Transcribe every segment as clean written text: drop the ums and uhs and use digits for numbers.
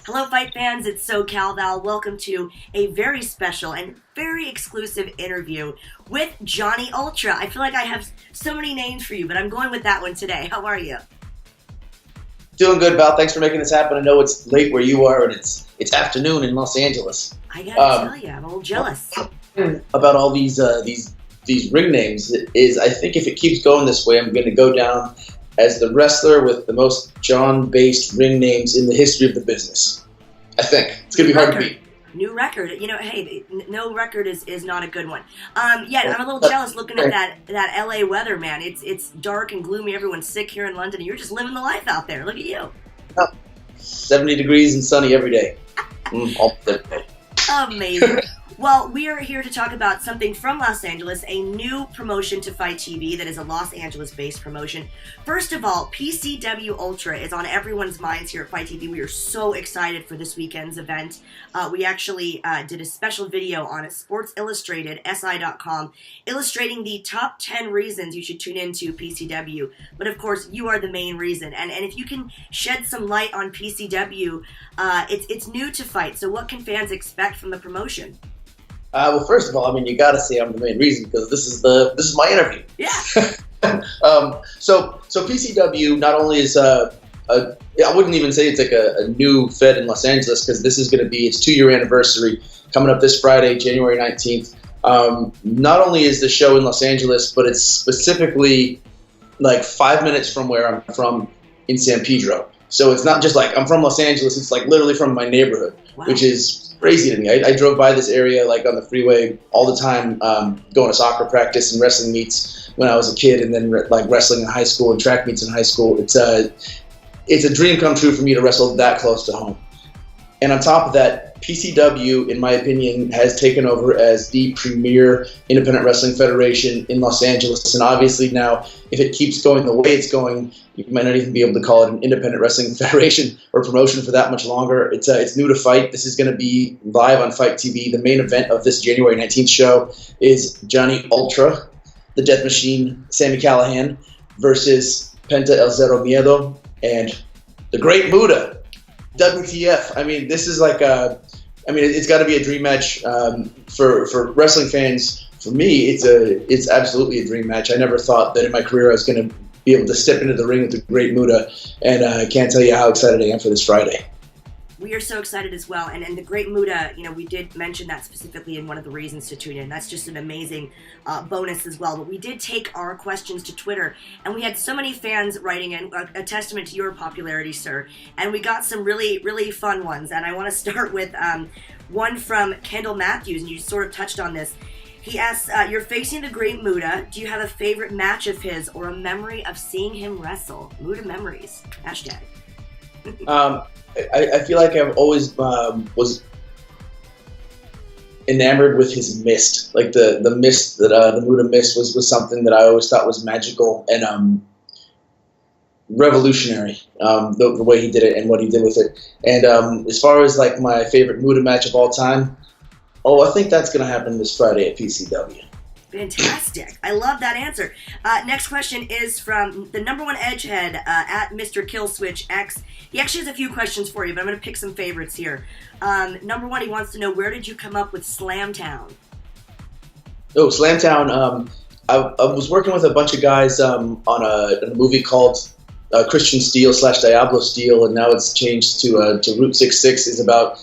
Hello, fight fans. It's SoCal Val. Welcome to a very special and very exclusive interview with Johnny Ultra. I feel like I have so many names for you, but I'm going with that one today. How are you? Doing good, Val. Thanks for making this happen. I know it's late where you are, and it's afternoon in Los Angeles. I gotta tell you, I'm a little jealous. About all these ring names is I think if it keeps going this way, I'm going to go down as the wrestler with the most John-based ring names in the history of the business. I think it's going to be hard to beat. New record. You know, hey, no record is not a good one. Yeah, I'm a little jealous looking at that LA weather, man. It's dark and gloomy. Everyone's sick here in London, and you're just living the life out there. Look at you. 70 degrees and sunny every day. All every day. Amazing. Well, we are here to talk about something from Los Angeles, a new promotion to Fight TV that is a Los Angeles-based promotion. First of all, PCW Ultra is on everyone's minds here at Fight TV. We are so excited for this weekend's event. We actually did a special video on Sports Illustrated, SI.com, illustrating the top 10 reasons you should tune into PCW. But of course, you are the main reason. And if you can shed some light on PCW, it's new to Fight. So what can fans expect from the promotion? Well, first of all, I mean, you got to say I'm the main reason because this is my interview. Yeah. So PCW not only is I wouldn't even say it's like a new fed in Los Angeles because this is going to be its 2-year anniversary coming up this Friday, January 19th. Not only is the show in Los Angeles, but it's specifically like 5 minutes from where I'm from in San Pedro. So it's not just like I'm from Los Angeles. It's like literally from my neighborhood, Wow. which is crazy to me. I drove by this area like on the freeway all the time, going to soccer practice and wrestling meets when I was a kid, and then like wrestling in high school and track meets in high school. It's a dream come true for me to wrestle that close to home. And on top of that, PCW, in my opinion, has taken over as the premier independent wrestling federation in Los Angeles. And obviously now, if it keeps going the way it's going, you might not even be able to call it an independent wrestling federation or promotion for that much longer. It's new to Fight. This is going to be live on Fight TV. The main event of this January 19th show is Johnny Ultra, the Death Machine, Sami Callihan, versus Penta El Zero Miedo and the Great Muda. WTF. I mean, this is like it's got to be a dream match for wrestling fans. For me, it's absolutely a dream match. I never thought that in my career I was going to be able to step into the ring with the Great Muda, and I can't tell you how excited I am for this Friday. We are so excited as well, and the Great Muda, you know, we did mention that specifically in one of the reasons to tune in. That's just an amazing bonus as well. But we did take our questions to Twitter, and we had so many fans writing in, a testament to your popularity, sir. And we got some really, really fun ones. And I want to start with one from Kendall Matthews, and you sort of touched on this. He asks, you're facing the Great Muda. Do you have a favorite match of his or a memory of seeing him wrestle? Muda memories. Hashtag. I feel like I've always was enamored with his mist. Like the mist that the Muda mist was something that I always thought was magical and revolutionary. The way he did it and what he did with it. And as far as like my favorite Muda match of all time, I think that's going to happen this Friday at PCW. Fantastic. I love that answer. Next question is from the number one edgehead at Mr. Killswitch X. He actually has a few questions for you, but I'm going to pick some favorites here. Number one, he wants to know, where did you come up with Slamtown? Oh, Slamtown. I was working with a bunch of guys on a movie called Christian Steel / Diablo Steel, and now it's changed to Route 66. Is about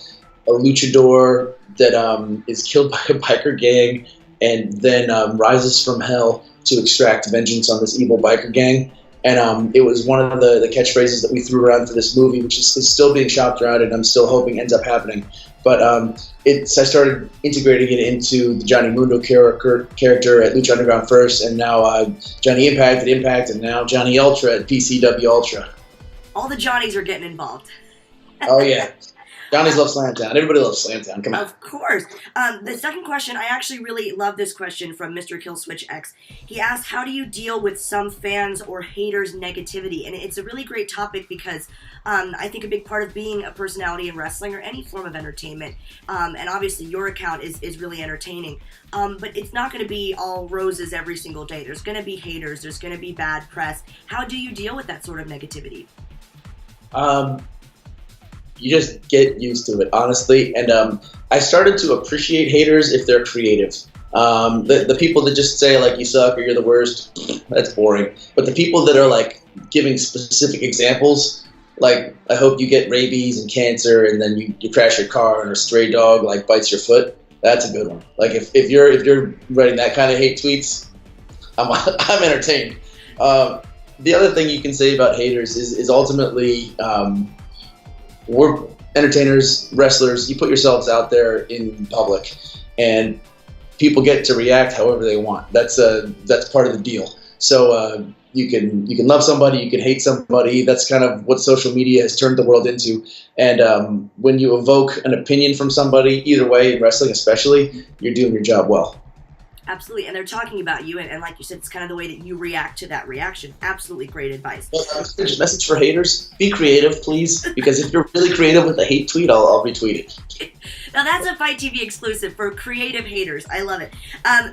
a luchador that is killed by a biker gang and then rises from hell to extract vengeance on this evil biker gang. And it was one of the catchphrases that we threw around for this movie, which is still being shopped around, and I'm still hoping ends up happening. But I started integrating it into the Johnny Mundo character at Lucha Underground first, and now Johnny Impact at Impact, and now Johnny Ultra at PCW Ultra. All the Johnnies are getting involved. Oh, yeah. Johnny's love Slamtown. Everybody loves Slamtown. Come on. Of course. The second question, I actually really love this question from Mr. Killswitch X. He asked, how do you deal with some fans or haters' negativity? And it's a really great topic because I think a big part of being a personality in wrestling or any form of entertainment, and obviously your account is really entertaining, but it's not going to be all roses every single day. There's going to be haters. There's going to be bad press. How do you deal with that sort of negativity? you just get used to it, honestly. And I started to appreciate haters if they're creative. The people that just say like you suck or you're the worst, that's boring. But the people that are like giving specific examples, like I hope you get rabies and cancer, and then you crash your car and a stray dog like bites your foot. That's a good one. Like if you're writing that kind of hate tweets, I'm entertained. The other thing you can say about haters is ultimately we're entertainers, wrestlers. You put yourselves out there in public, and people get to react however they want. That's part of the deal. So you can love somebody, you can hate somebody. That's kind of what social media has turned the world into. And when you evoke an opinion from somebody, either way, in wrestling especially, you're doing your job well. Absolutely, and they're talking about you, and like you said, it's kind of the way that you react to that reaction. Absolutely great advice. Well, message for haters, be creative, please, because if you're really creative with a hate tweet, I'll retweet it. Now that's a Fight TV exclusive for creative haters. I love it.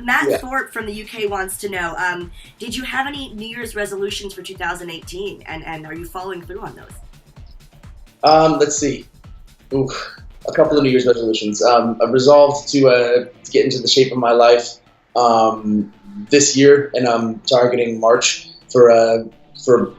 Matt Thorpe from the UK wants to know, did you have any New Year's resolutions for 2018, and are you following through on those? Let's see. A couple of New Year's resolutions. I'm resolved to get into the shape of my life this year, and I'm targeting March for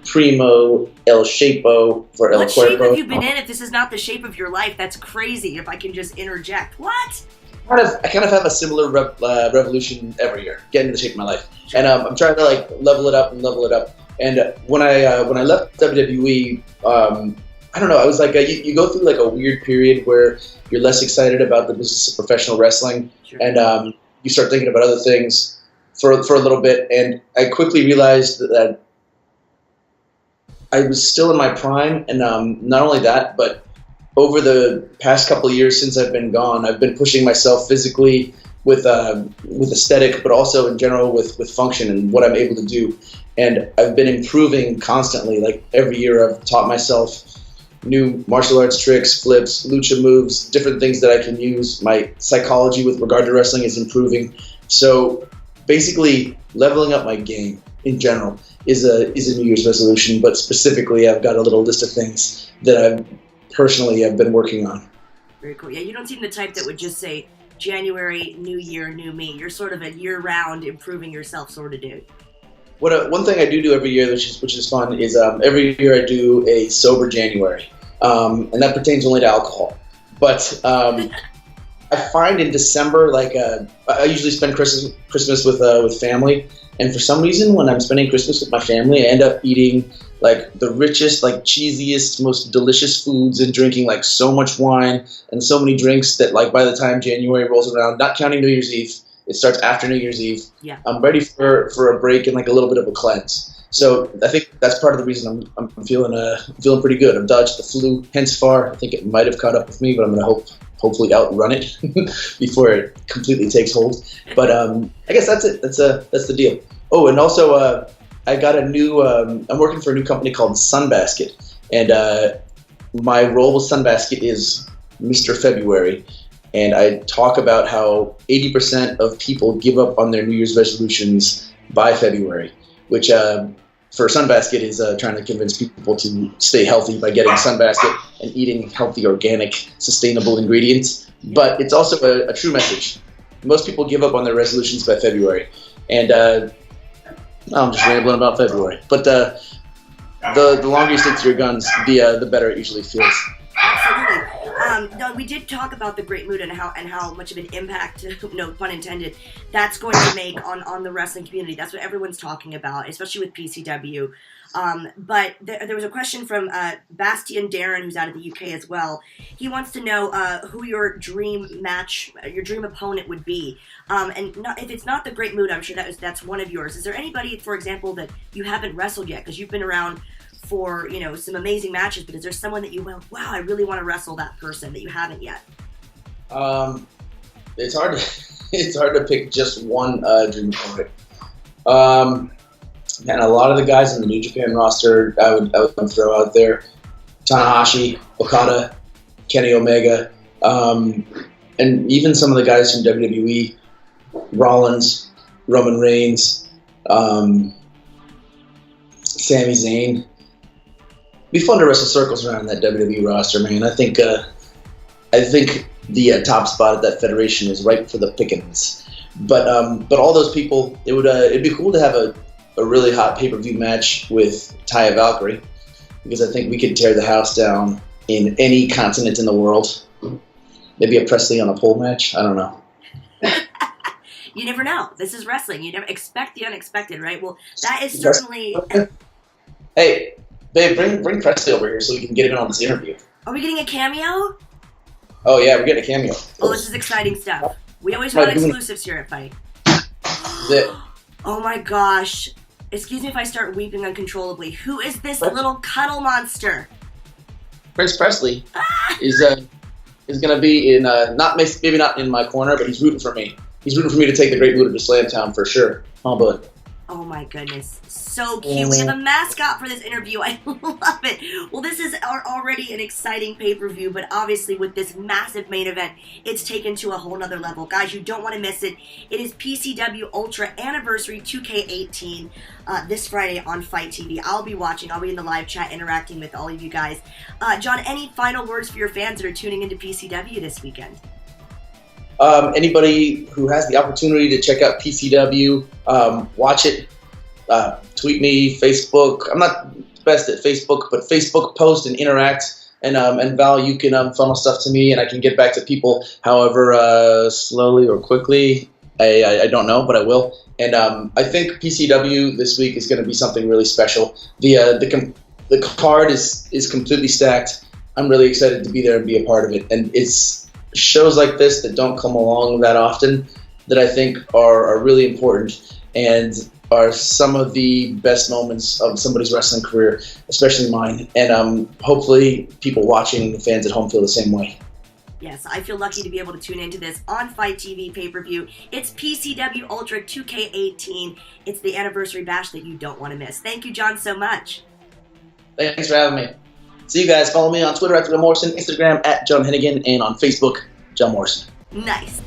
Primo El Shapo for El What Cuerpo. shape have you been in if this is not the shape of your life? That's crazy, if I can just interject. What? I kind of have a similar revolution every year, getting into the shape of my life. And I'm trying to like level it up. And when I left WWE, I don't know, I was like, you go through like a weird period where you're less excited about the business of professional wrestling. Sure. And you start thinking about other things for a little bit, and I quickly realized that I was still in my prime, and not only that, but over the past couple of years since I've been gone, I've been pushing myself physically with aesthetic, but also in general with function and what I'm able to do, and I've been improving constantly. Like every year, I've taught myself new martial arts tricks, flips, lucha moves, different things that I can use. My psychology with regard to wrestling is improving. So basically, leveling up my game in general is a New Year's resolution, but specifically I've got a little list of things that I've been working on. Very cool. Yeah, you don't seem the type that would just say, January, new year, new me. You're sort of a year-round improving yourself sort of dude. One thing I do every year, which is fun, is every year I do a sober January, and that pertains only to alcohol. But I find in December, like I usually spend Christmas with family, and for some reason, when I'm spending Christmas with my family, I end up eating like the richest, like cheesiest, most delicious foods, and drinking like so much wine and so many drinks that like by the time January rolls around, not counting New Year's Eve. It starts after New Year's Eve. Yeah. I'm ready for a break and like a little bit of a cleanse. So I think that's part of the reason I'm feeling pretty good. I've dodged the flu hence far. I think it might have caught up with me, but I'm going to hopefully outrun it before it completely takes hold. But I guess that's it. That's the deal. Oh, and also I got a new. I'm working for a new company called Sunbasket, and my role with Sunbasket is Mr. February. And I talk about how 80% of people give up on their New Year's resolutions by February, which for Sunbasket is trying to convince people to stay healthy by getting Sunbasket and eating healthy, organic, sustainable ingredients. But it's also a true message. Most people give up on their resolutions by February. And I'm just rambling about February. But the longer you stick to your guns, the better it usually feels. Absolutely. No, we did talk about the Great Mood and how much of an impact, no pun intended, that's going to make on the wrestling community. That's what everyone's talking about, especially with PCW. But there was a question from Bastian Darren, who's out of the UK as well. He wants to know who your dream match, your dream opponent would be. And if it's not the Great Mood, I'm sure that's one of yours. Is there anybody, for example, that you haven't wrestled yet? Because you've been around for some amazing matches, but is there someone that you went, wow, I really want to wrestle that person that you haven't yet? It's hard to pick just one dream opponent. And a lot of the guys in the New Japan roster, I would throw out there: Tanahashi, Okada, Kenny Omega, and even some of the guys from WWE: Rollins, Roman Reigns, Sami Zayn. be fun to wrestle circles around that WWE roster, man. I think the top spot at that federation is ripe for the pickings. But all those people, it'd be cool to have a really hot pay-per-view match with Taya Valkyrie, because I think we could tear the house down in any continent in the world. Maybe a Presley on a pole match. I don't know. You never know. This is wrestling. You never expect the unexpected, right? Well, that is certainly. Hey, babe, bring Presley over here so we can get him in on this interview. Are we getting a cameo? Oh yeah, we're getting a cameo. Oh, this is exciting stuff. We always want exclusives here at Fight. Oh my gosh. Excuse me if I start weeping uncontrollably. Who is this little cuddle monster? Prince Presley is going to be in maybe not in my corner, but he's rooting for me. He's rooting for me to take the Great Muta to Slamtown for sure. Oh, bud. Oh my goodness. So cute. We have a mascot for this interview. I love it. Well, this is already an exciting pay-per-view, but obviously with this massive main event, it's taken to a whole nother level. Guys, you don't want to miss it. It is PCW Ultra Anniversary 2K18 this Friday on Fight TV. I'll be watching. I'll be in the live chat interacting with all of you guys. John, any final words for your fans that are tuning into PCW this weekend? Anybody who has the opportunity to check out PCW, watch it. Tweet me, Facebook. I'm not the best at Facebook, but Facebook post and interact. And Val, you can funnel stuff to me, and I can get back to people. However, slowly or quickly, I don't know, but I will. And I think PCW this week is going to be something really special. The card is completely stacked. I'm really excited to be there and be a part of it. And it's shows like this that don't come along that often that I think are really important and are some of the best moments of somebody's wrestling career, especially mine. And hopefully people watching and the fans at home feel the same way. Yes, I feel lucky to be able to tune into this on Fight TV pay-per-view. It's PCW Ultra 2K18. It's the anniversary bash that you don't want to miss. Thank you, John, so much. Thanks for having me. See you guys. Follow me on Twitter at John Morrison, Instagram at John Hennigan, and on Facebook, John Morrison. Nice.